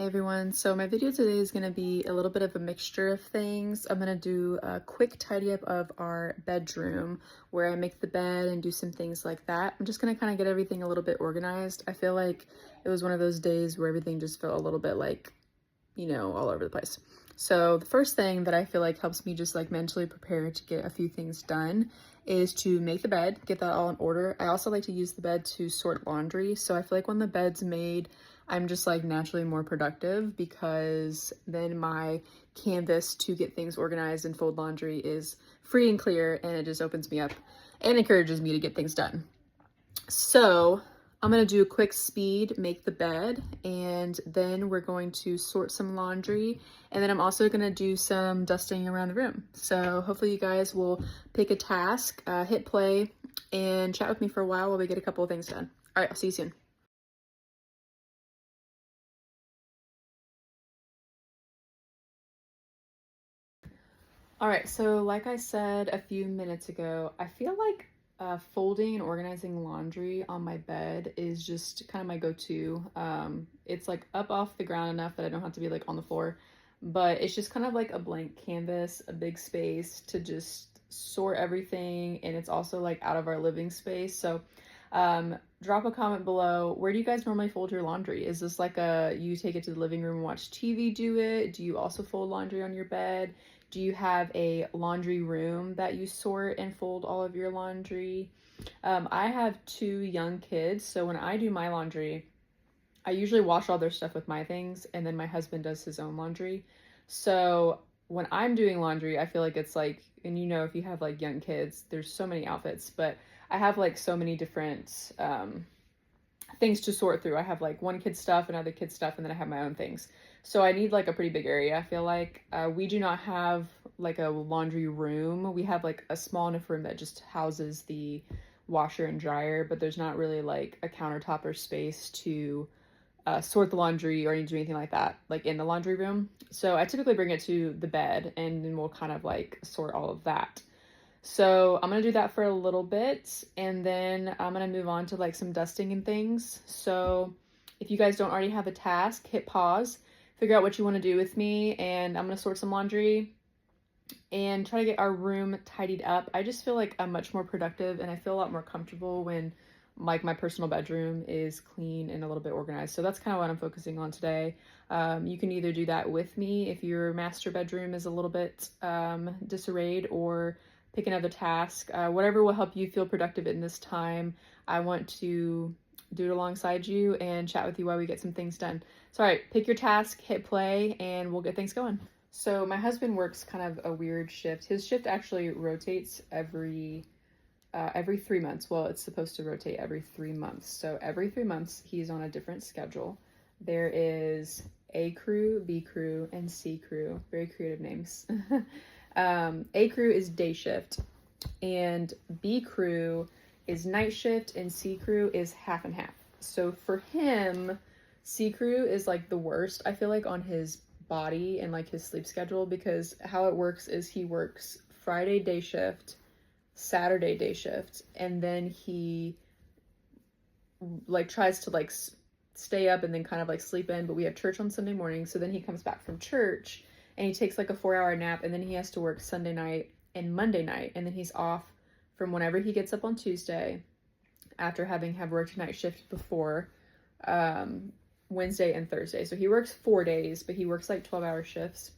Everyone, so my video today is going to be a little bit of a mixture of things. I'm going to do a quick tidy up of our bedroom where I make the bed and do some things like that. I'm just going to kind of get everything a little bit organized. I feel like it was one of those days where everything just felt a little bit like, all over the place. So the first thing that I feel like helps me just like mentally prepare to get a few things done is to make the bed, get that all in order. I also like to use the bed to sort laundry. So I feel like when the bed's made, I'm just like naturally more productive because then my canvas to get things organized and fold laundry is free and clear, and it just opens me up and encourages me to get things done. So I'm going to do a quick speed, make the bed, and then we're going to sort some laundry. And then I'm also going to do some dusting around the room. So hopefully you guys will pick a task, hit play, and chat with me for a while we get a couple of things done. All right, I'll see you soon. All right, so like I said a few minutes ago, I feel like folding and organizing laundry on my bed is just kind of my go-to. It's like up off the ground enough that I don't have to be like on the floor, but it's just kind of like a blank canvas, a big space to just sort everything, and it's also like out of our living space. So drop a comment below. Where do you guys normally fold your laundry? Is this like you take it to the living room and watch TV do it? Do you also fold laundry on your bed? Do you have a laundry room that you sort and fold all of your laundry? I have 2 young kids, so when I do my laundry, I usually wash all their stuff with my things, and then my husband does his own laundry. So when I'm doing laundry, I feel like it's like, and if you have like young kids, there's so many outfits, but I have like so many different things to sort through. I have like one kid's stuff, another kid's stuff, and then I have my own things. So I need like a pretty big area. I feel like we do not have like a laundry room. We have like a small enough room that just houses the washer and dryer, but there's not really like a countertop or space to sort the laundry or do anything like that, like in the laundry room. So I typically bring it to the bed, and then we'll kind of like sort all of that. So I'm going to do that for a little bit, and then I'm going to move on to like some dusting and things. So if you guys don't already have a task, hit pause, figure out what you want to do with me, and I'm going to sort some laundry and try to get our room tidied up. I just feel like I'm much more productive, and I feel a lot more comfortable when like my personal bedroom is clean and a little bit organized. So that's kind of what I'm focusing on today. You can either do that with me if your master bedroom is a little bit disarrayed, or pick another task. Whatever will help you feel productive in this time. I want to do it alongside you and chat with you while we get some things done. So all right, pick your task, hit play, and we'll get things going. So my husband works kind of a weird shift. His shift actually rotates every 3 months. Well, it's supposed to rotate every 3 months. So every 3 months, he's on a different schedule. There is A crew, B crew, and C crew. Very creative names. A crew is day shift, and B crew is night shift, and C crew is half and half. So for him, C crew is like the worst, I feel like, on his body and like his sleep schedule, because how it works is he works Friday day shift, Saturday day shift, and then he like tries to like stay up and then kind of like sleep in, but we have church on Sunday morning, so then he comes back from church and he takes like a 4-hour nap, and then he has to work Sunday night and Monday night, and then he's off from whenever he gets up on Tuesday after having worked night shift before, Wednesday and Thursday. So he works 4 days, but he works like 12-hour shifts.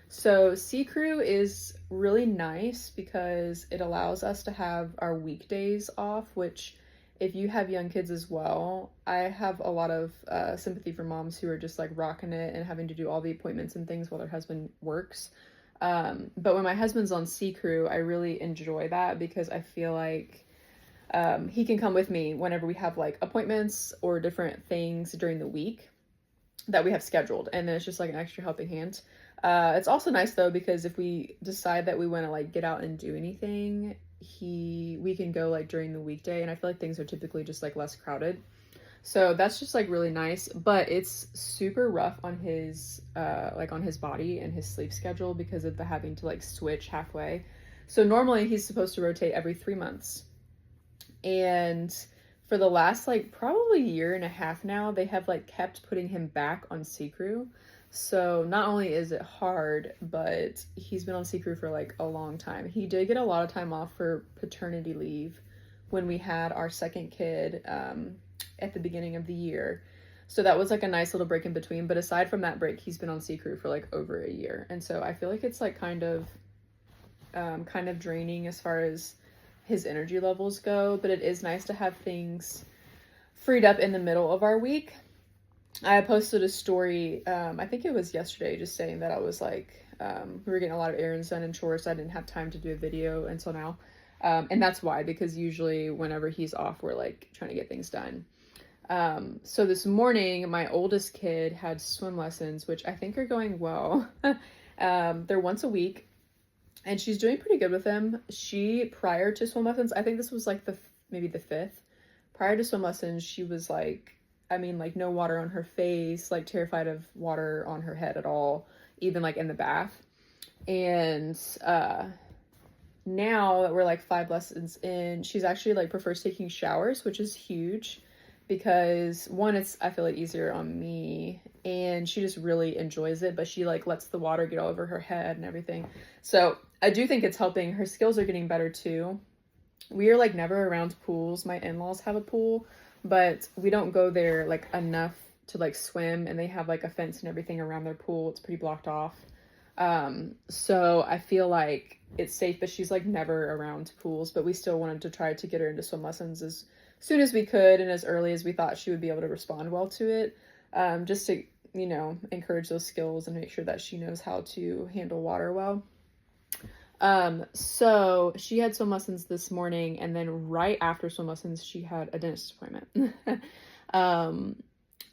So C crew is really nice because it allows us to have our weekdays off, which if you have young kids as well, I have a lot of sympathy for moms who are just like rocking it and having to do all the appointments and things while their husband works. But when my husband's on C crew, I really enjoy that because I feel like he can come with me whenever we have like appointments or different things during the week that we have scheduled, and then it's just like an extra helping hand. It's also nice though, because if we decide that we want to like get out and do anything, we can go like during the weekday, and I feel like things are typically just like less crowded. So that's just like really nice, but it's super rough on his on his body and his sleep schedule because of the having to like switch halfway. So normally he's supposed to rotate every 3 months, and for the last like probably year and a half now, they have like kept putting him back on sea crew. So not only is it hard, but he's been on sea crew for like a long time. He did get a lot of time off for paternity leave when we had our second kid at the beginning of the year. So that was like a nice little break in between. But aside from that break, he's been on sea crew for like over a year. And so I feel like it's like kind of draining as far as his energy levels go, but it is nice to have things freed up in the middle of our week. I posted a story, I think it was yesterday, just saying that I was like, we were getting a lot of errands done and chores, so I didn't have time to do a video until now. And that's why, because usually whenever he's off, we're like trying to get things done. So this morning, my oldest kid had swim lessons, which I think are going well. They're once a week. And she's doing pretty good with them. She, prior to swim lessons, I think this was like maybe the fifth. Prior to swim lessons, she was like, I mean, like no water on her face, like terrified of water on her head at all, even like in the bath. And now that we're like 5 lessons in, she's actually like prefers taking showers, which is huge because one, it's, I feel like easier on me, and she just really enjoys it, but she like lets the water get all over her head and everything. So I do think it's helping. Her skills are getting better too. We are like never around pools. My in-laws have a pool, but we don't go there like enough to like swim, and they have like a fence and everything around their pool. It's pretty blocked off. So I feel like it's safe, but she's like never around pools, but we still wanted to try to get her into swim lessons as soon as we could and as early as we thought she would be able to respond well to it. Just to, you know, encourage those skills and make sure that she knows how to handle water well. So she had swim lessons this morning, and then right after swim lessons, she had a dentist appointment.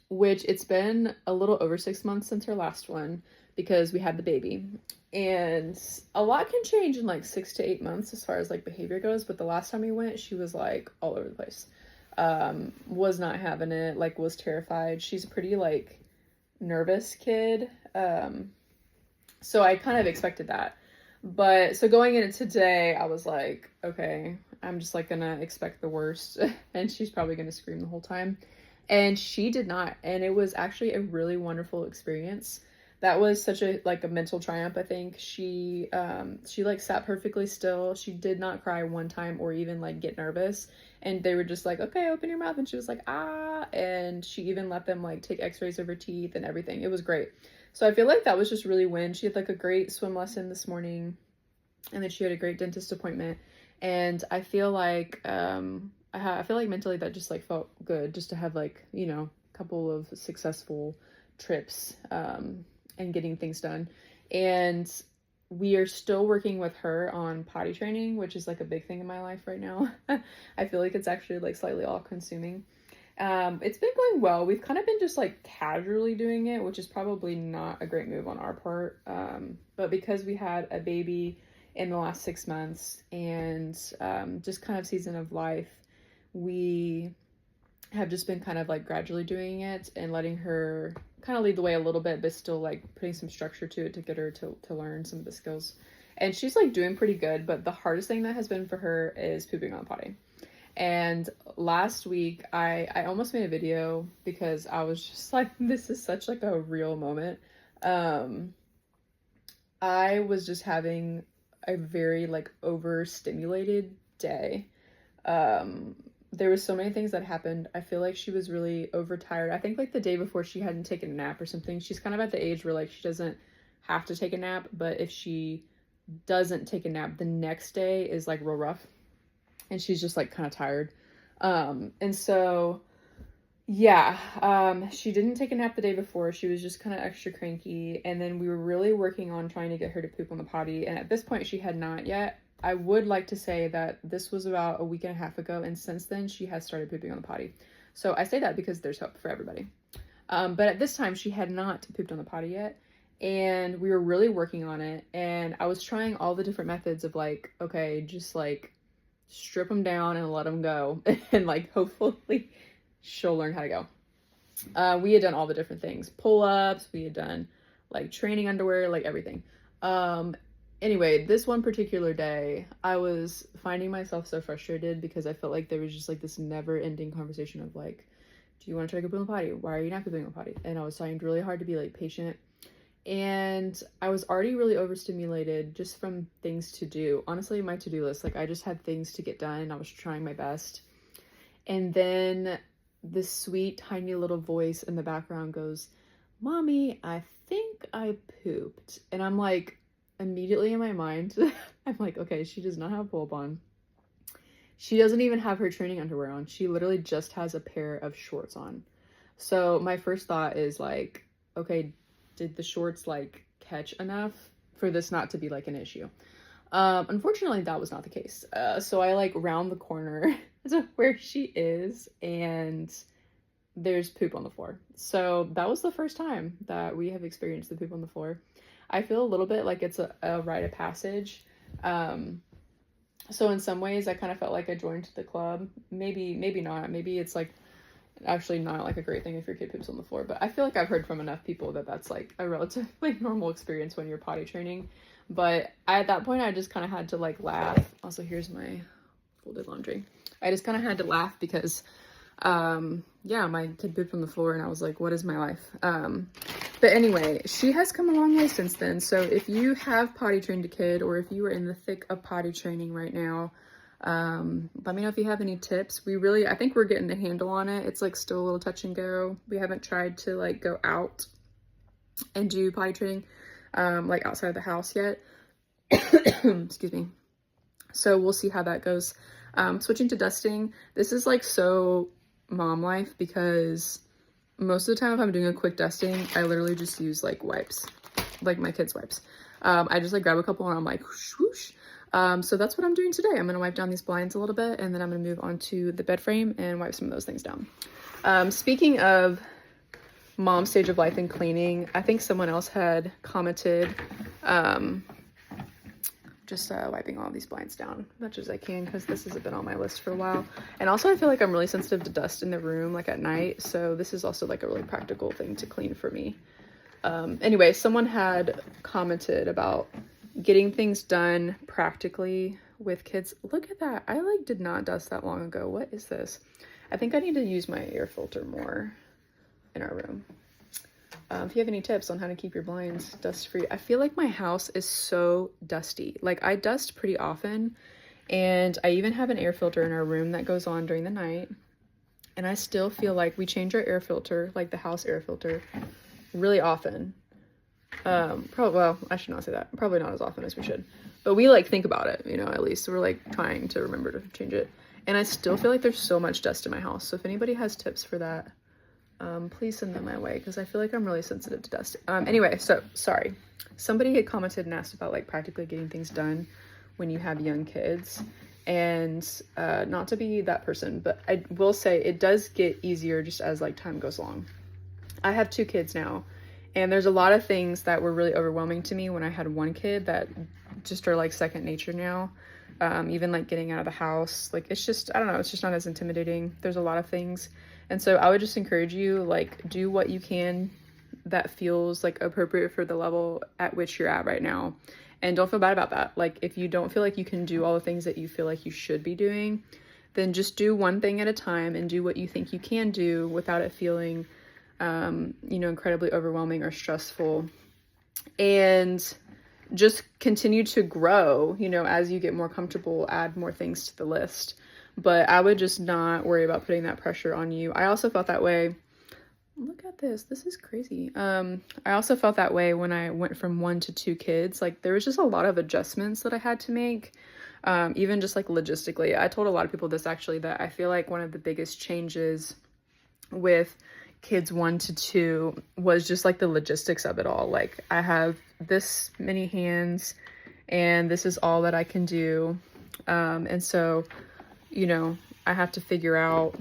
Which it's been a little over 6 months since her last one because we had the baby. And a lot can change in like 6 to 8 months as far as like behavior goes, but the last time we went, she was like all over the place. Was not having it, like was terrified. She's a pretty like nervous kid. So I kind of expected that. But so going into today, I was like, okay, I'm just like gonna expect the worst and she's probably gonna scream the whole time. And she did not. And it was actually a really wonderful experience. That was such a like a mental triumph, I think. She like sat perfectly still. She did not cry one time or even like get nervous. And they were just like, okay, open your mouth. And she was like, ah. And she even let them like take x-rays of her teeth and everything. It was great. So I feel like that was just really win. She had like a great swim lesson this morning, and then she had a great dentist appointment. And I feel like, I feel like mentally that just like felt good just to have like, you know, a couple of successful trips, and getting things done. And we are still working with her on potty training, which is like a big thing in my life right now. I feel like it's actually like slightly all consuming. It's been going well. We've kind of been just like casually doing it, which is probably not a great move on our part. But because we had a baby in the last 6 months and just kind of season of life, we have just been kind of like gradually doing it and letting her kind of lead the way a little bit, but still like putting some structure to it to get her to learn some of the skills. And she's like doing pretty good, but the hardest thing that has been for her is pooping on the potty. And last week I almost made a video because I was just like, this is such like a real moment. I was just having a very like overstimulated day. There was so many things that happened. I feel like she was really overtired. I think like the day before she hadn't taken a nap or something. She's kind of at the age where like she doesn't have to take a nap, but if she doesn't take a nap, the next day is like real rough. And she's just like kind of tired. And so yeah, she didn't take a nap the day before. She was just kind of extra cranky. And then we were really working on trying to get her to poop on the potty. And at this point she had not yet. I would like to say that this was about a week and a half ago, and since then she has started pooping on the potty. So I say that because there's hope for everybody. But at this time she had not pooped on the potty yet, and we were really working on it. And I was trying all the different methods of like, okay, just like strip them down and let them go, and like hopefully she'll learn how to go. We had done all the different things, pull-ups, we had done like training underwear, like everything. Anyway, this one particular day, I was finding myself so frustrated because I felt like there was just like this never ending conversation of like, do you want to try to go poop in the potty? Why are you not going in the potty? And I was trying really hard to be like patient. And I was already really overstimulated just from things to do. Honestly, my to-do list, like I just had things to get done. I was trying my best. And then this sweet, tiny little voice in the background goes, Mommy, I think I pooped. And I'm like, immediately in my mind, I'm like, okay, she does not have a pull-up on. She doesn't even have her training underwear on. She literally just has a pair of shorts on. So my first thought is like, okay, did the shorts like catch enough for this not to be like an issue? Unfortunately, that was not the case. So I like round the corner to where she is, and there's poop on the floor. So that was the first time that we have experienced the poop on the floor. I feel a little bit like it's a rite of passage. So in some ways I kind of felt like I joined the club. Maybe not. Maybe it's like actually not like a great thing if your kid poops on the floor, but I feel like I've heard from enough people that that's like a relatively normal experience when you're potty training. But at that point I just kind of had to like laugh. Also, here's my folded laundry. I just kind of had to laugh because yeah, my kid pooped on the floor and I was like, what is my life? But anyway, she has come a long way since then. So if you have potty trained a kid, or if you are in the thick of potty training right now, let me know if you have any tips. I think we're getting the handle on it. It's like still a little touch and go. We haven't tried to like go out and do potty training, like outside of the house yet. Excuse me. So we'll see how that goes. Switching to dusting. This is like so mom life because most of the time if I'm doing a quick dusting, I literally just use like wipes, like my kids' wipes. I just like grab a couple and I'm like whoosh. So that's what I'm doing today. I'm gonna wipe down these blinds a little bit and then I'm gonna move on to the bed frame and wipe some of those things down. Speaking of mom stage of life and cleaning, I think someone else had commented, just wiping all these blinds down as much as I can because this has been on my list for a while. And also I feel like I'm really sensitive to dust in the room, like at night. So this is also like a really practical thing to clean for me. Anyway, someone had commented about getting things done practically with kids. Look at that. I like did not dust that long ago. What is this? I think I need to use my air filter more in our room. If you have any tips on how to keep your blinds dust free. I feel like my house is so dusty. Like I dust pretty often, and I even have an air filter in our room that goes on during the night. And I still feel like we change our air filter, like the house air filter, really often. Well, I should not say that. Probably not as often as we should. But we like think about it, you know, at least. So we're like trying to remember to change it. And I still feel like there's so much dust in my house. So if anybody has tips for that, please send them my way because I feel like I'm really sensitive to dust. Anyway, so sorry. Somebody had commented and asked about like practically getting things done when you have young kids. And not to be that person, but I will say it does get easier just as like time goes along. I have 2 kids now, and there's a lot of things that were really overwhelming to me when I had one kid that just are like second nature now. Even like getting out of the house, like it's just, I don't know, it's just not as intimidating. There's a lot of things. And so I would just encourage you, like, do what you can that feels like appropriate for the level at which you're at right now. And don't feel bad about that. Like, if you don't feel like you can do all the things that you feel like you should be doing, then just do one thing at a time and do what you think you can do without it feeling, you know, incredibly overwhelming or stressful. And just continue to grow, you know, as you get more comfortable, add more things to the list. But I would just not worry about putting that pressure on you. I also felt that way. Look at this. This is crazy. I also felt that way when I went from 1 to 2 kids. Like there was just a lot of adjustments that I had to make, even just like logistically. I told a lot of people this actually, that I feel like one of the biggest changes with kids 1 to 2 was just like the logistics of it all. Like I have this many hands and this is all that I can do. And so, you know, I have to figure out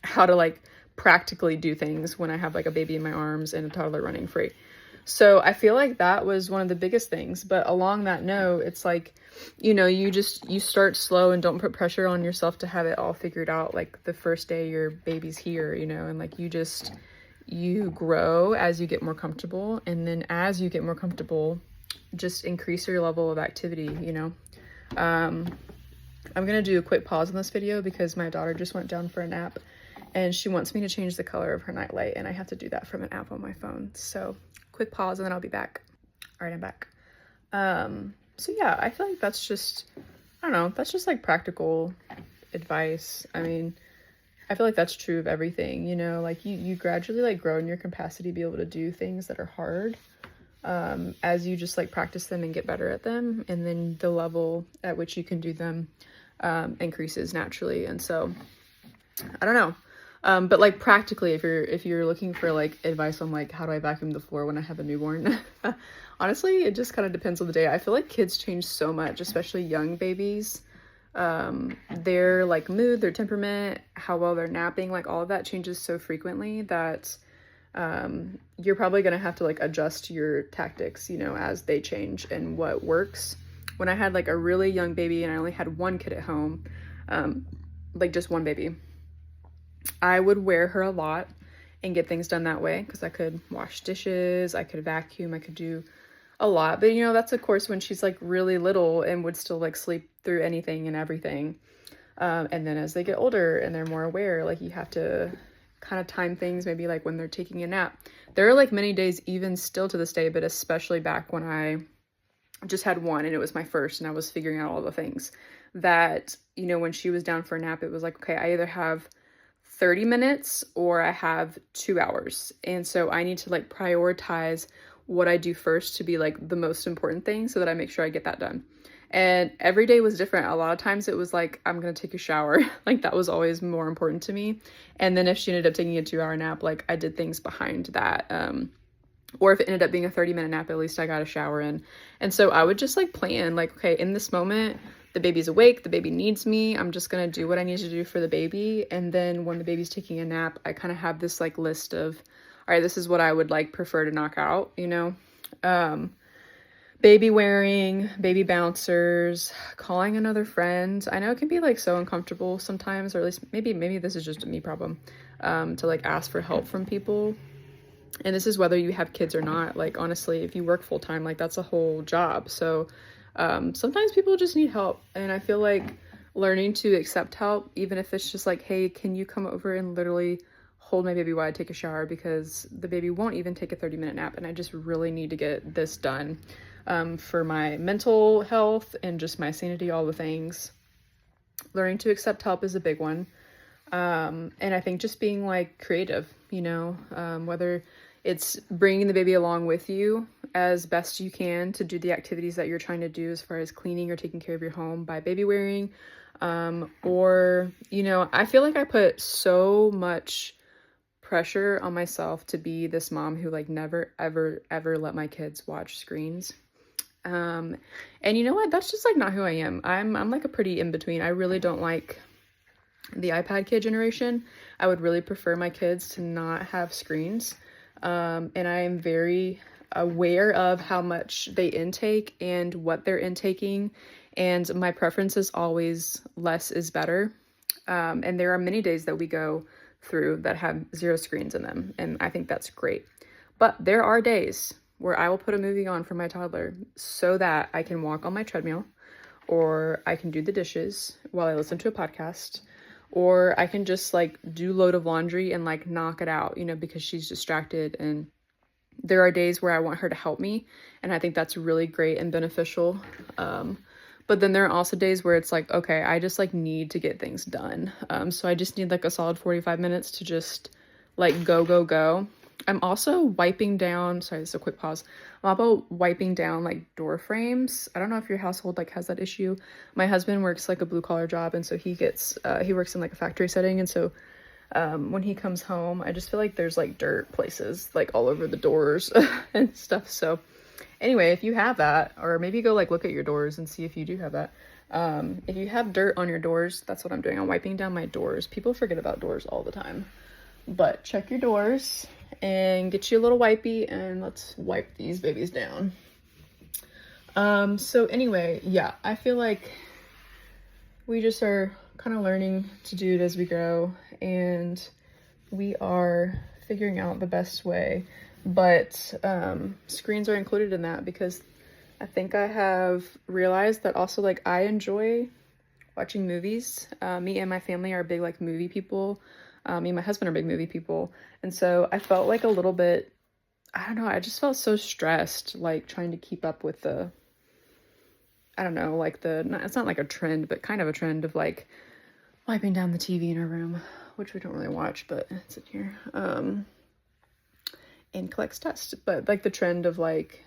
how to like practically do things when I have like a baby in my arms and a toddler running free. So I feel like that was one of the biggest things. But along that note, it's like, you know, you start slow and don't put pressure on yourself to have it all figured out like the first day your baby's here, you know, and like you grow as you get more comfortable. And then as you get more comfortable, just increase your level of activity, you know. I'm gonna do a quick pause in this video because my daughter just went down for a nap and she wants me to change the color of her nightlight, and I have to do that from an app on my phone. So quick pause and then I'll be back. All right, I'm back. So yeah, I feel like that's just, I don't know, that's just like practical advice. I mean, I feel like that's true of everything, you know, like you gradually like grow in your capacity to be able to do things that are hard, as you just like practice them and get better at them, and then the level at which you can do them increases naturally. And so I don't know, but like practically, if you're looking for like advice on like how do I vacuum the floor when I have a newborn, honestly it just kind of depends on the day. I feel like kids change so much, especially young babies. Their like mood, their temperament, how well they're napping, like all of that changes so frequently that you're probably gonna have to like adjust your tactics, you know, as they change and what works. When I had like a really young baby and I only had one kid at home, like just one baby, I would wear her a lot and get things done that way because I could wash dishes, I could vacuum, I could do a lot. But you know, that's of course when she's like really little and would still like sleep through anything and everything. And then as they get older and they're more aware, like you have to kind of time things, maybe like when they're taking a nap. There are like many days even still to this day, but especially back when I just had one and it was my first and I was figuring out all the things, that, you know, when she was down for a nap, it was like, okay, I either have 30 minutes or I have 2 hours. And so I need to like prioritize what I do first to be like the most important thing so that I make sure I get that done. And every day was different. A lot of times it was like, I'm gonna take a shower. Like that was always more important to me. And then if she ended up taking a 2-hour nap, like I did things behind that. Or if it ended up being a 30-minute nap, at least I got a shower in. And so I would just like plan like, okay, in this moment, the baby's awake, the baby needs me, I'm just gonna do what I need to do for the baby. And then when the baby's taking a nap, I kind of have this like list of, all right, this is what I would like prefer to knock out, you know? Baby wearing, baby bouncers, calling another friend. I know it can be like so uncomfortable sometimes, or at least maybe this is just a me problem, to like ask for help from people. And this is whether you have kids or not. Like honestly, if you work full time, like that's a whole job. So sometimes people just need help. And I feel like learning to accept help, even if it's just like, hey, can you come over and literally hold my baby while I take a shower, because the baby won't even take a 30-minute nap and I just really need to get this done, for my mental health and just my sanity, all the things. Learning to accept help is a big one. And I think just being like creative, you know, whether it's bringing the baby along with you as best you can to do the activities that you're trying to do as far as cleaning or taking care of your home by baby wearing, or, you know, I feel like I put so much pressure on myself to be this mom who like never, ever let my kids watch screens. And you know what? That's just like not who I am. I'm like a pretty in between. I really don't like the iPad kid generation. I would really prefer my kids to not have screens. And I am very aware of how much they intake and what they're intaking. And my preference is always less is better. And there are many days that we go through that have 0 screens in them, and I think that's great. But there are days where I will put a movie on for my toddler so that I can walk on my treadmill, or I can do the dishes while I listen to a podcast, or I can just like do a load of laundry and like knock it out, you know, because she's distracted. And there are days where I want her to help me, and I think that's really great and beneficial. But then there are also days where it's like, okay, I just like need to get things done. So I just need like a solid 45 minutes to just like go. I'm also wiping down, sorry, this is a quick pause. I'm also wiping down like door frames. I don't know if your household like has that issue. My husband works like a blue collar job, and so he works in like a factory setting. And so when he comes home, I just feel like there's like dirt places like all over the doors and stuff. So anyway, if you have that, or maybe go like look at your doors and see if you do have that. If you have dirt on your doors, that's what I'm doing. I'm wiping down my doors. People forget about doors all the time, but check your doors and get you a little wipey, and let's wipe these babies down. So anyway, yeah, I feel like we just are kind of learning to do it as we go, and we are figuring out the best way. But screens are included in that because, I think I have realized that also like I enjoy watching movies. Me and my family are big like movie people. Me and my husband are big movie people. And so I felt like a little bit, I don't know, I just felt so stressed like trying to keep up with the, I don't know, like it's not like a trend, but kind of a trend of like wiping down the TV in our room, which we don't really watch, but it's in here. And collects dust. But like the trend of like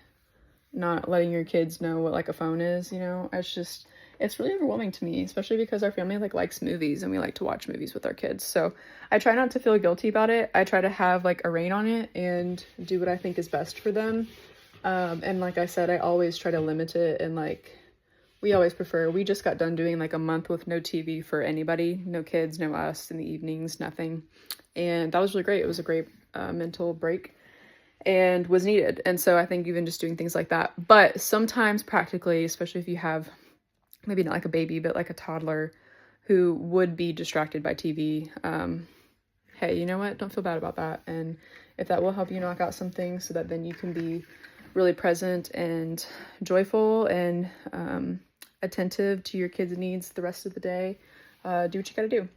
not letting your kids know what like a phone is, you know, it's really overwhelming to me, especially because our family like likes movies and we like to watch movies with our kids. So I try not to feel guilty about it. I try to have like a rein on it and do what I think is best for them. And like I said, I always try to limit it, and like we just got done doing like a month with no TV for anybody, no kids, no us in the evenings, nothing. And that was really great. It was a great mental break and was needed. And so I think even just doing things like that, but sometimes practically, especially if you have maybe not like a baby, but like a toddler who would be distracted by TV, hey, you know what? Don't feel bad about that. And if that will help you knock out some things so that then you can be really present and joyful and attentive to your kids' needs the rest of the day, do what you gotta do.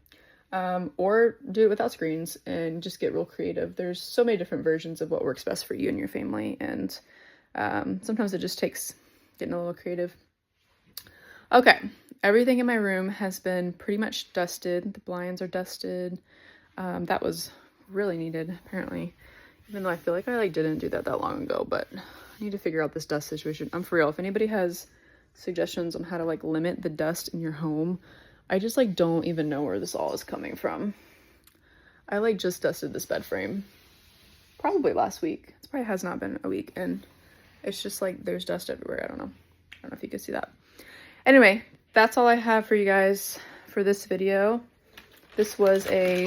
Or do it without screens and just get real creative. There's so many different versions of what works best for you and your family, and sometimes it just takes getting a little creative. Okay, everything in my room has been pretty much dusted. The blinds are dusted. That was really needed, apparently, even though I feel like I like didn't do that long ago, but I need to figure out this dust situation. I'm for real. If anybody has suggestions on how to like limit the dust in your home, I just like don't even know where this all is coming from. I like just dusted this bed frame probably last week. It probably has not been a week, and it's just like there's dust everywhere. I don't know if you can see that. Anyway, that's all I have for you guys for this video. This was a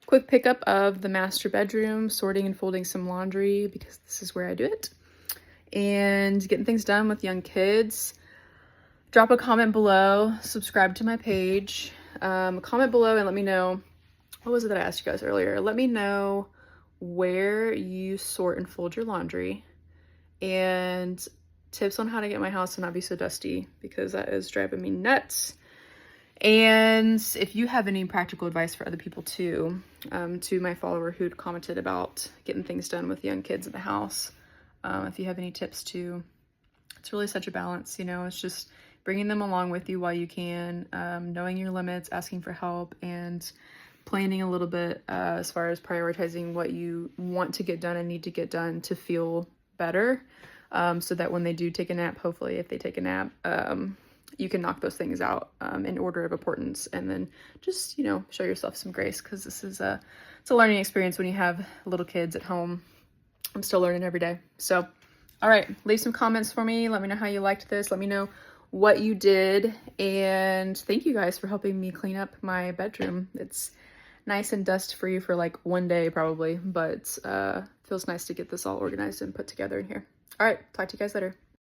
quick pickup of the master bedroom, sorting and folding some laundry because this is where I do it, and getting things done with young kids. Drop a comment below, subscribe to my page, comment below and let me know, what was it that I asked you guys earlier? Let me know where you sort and fold your laundry, and tips on how to get my house to not be so dusty, because that is driving me nuts. And if you have any practical advice for other people too, to my follower who'd commented about getting things done with young kids in the house, if you have any tips too, it's really such a balance, you know, it's just bringing them along with you while you can, knowing your limits, asking for help, and planning a little bit as far as prioritizing what you want to get done and need to get done to feel better, so that when they do take a nap, hopefully if they take a nap, you can knock those things out in order of importance, and then just, you know, show yourself some grace, because this is it's a learning experience when you have little kids at home. I'm still learning every day. So, all right, leave some comments for me. Let me know how you liked this. Let me know what you did, and thank you guys for helping me clean up my bedroom. It's nice and dust free for like one day probably, but feels nice to get this all organized and put together in here. All right, talk to you guys later.